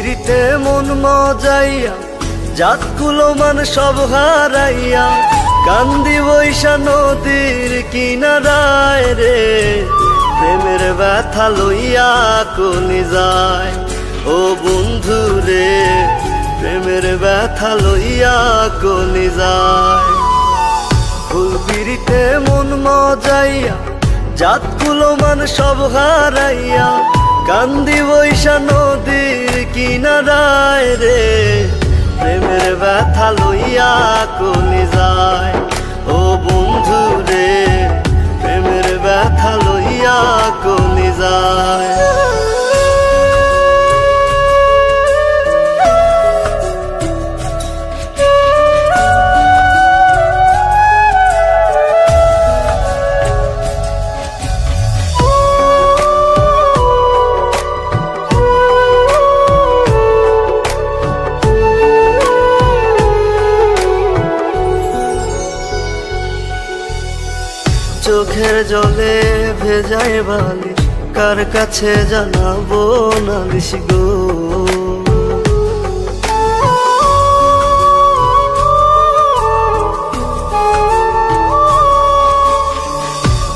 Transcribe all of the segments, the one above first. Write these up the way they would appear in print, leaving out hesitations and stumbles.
পিড়িতে মন মজাইয়া জাতগুলো মান সব হারাইয়া কান্দি বৈশা নদীর কিনারায় রে, প্রেমের ব্যথা লইয়া কলি যায় ও বন্ধু রে, প্রেমের ব্যথা লইয়া কলি যায়। ফুল পিড়িতে মন মজাইয়া জাতগুলো মান সব হারাইয়া কান্দি বৈশা নদীর কিনারায় রে, প্রেমের ব্যথা লইয়া কলি যায় ও বন্ধু রে, প্রেমের ব্যথা লইয়া কলি যায়। চোখের জলে ভেজায় বালিশ, কার কাছে জানাবো নালিশ গো।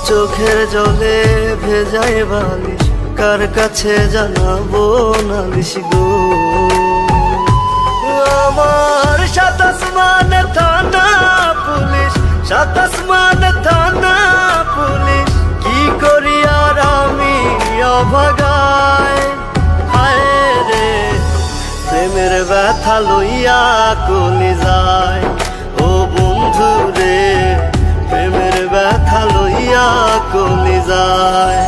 চোখের জলে ভেজায় বালিশ, কার কাছে জানাবো নালিশ গো। আমার সাত আসমানে থানা পুলিশ, সাত আসমানে থানা পুলিশ, কি করি আর আমি অভাগায়। হায় রে, প্রেমের ব্যথা লইয়া কলি যায় ও বন্ধু রে, প্রেমের ব্যথা লইয়া কলি যায়।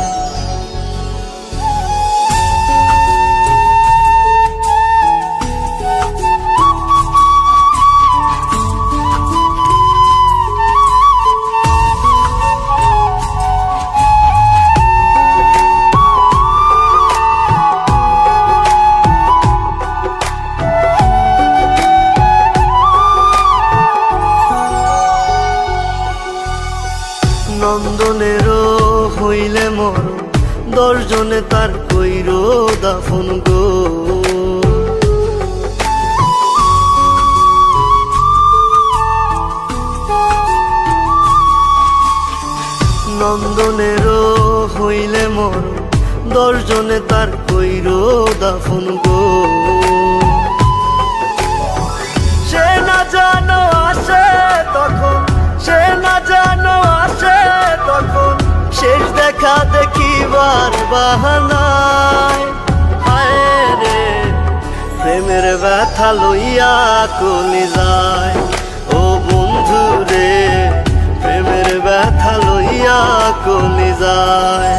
নন্দনেরও হইলে মরণ, 10 জনে তার কইর দাফন গো। নন্দনেরও হইলে মরণ, 10 জনে তার কইর দাফন গো। সে না জানো আসে তখন, সে না জানো আসে তখন, শেষ দেখা দেখিবার বাহানায়। হায় রে, প্রেমের ব্যথা লইয়া কলি যায় ও বন্ধু রে, প্রেমের ব্যথা লইয়া কলি যায়।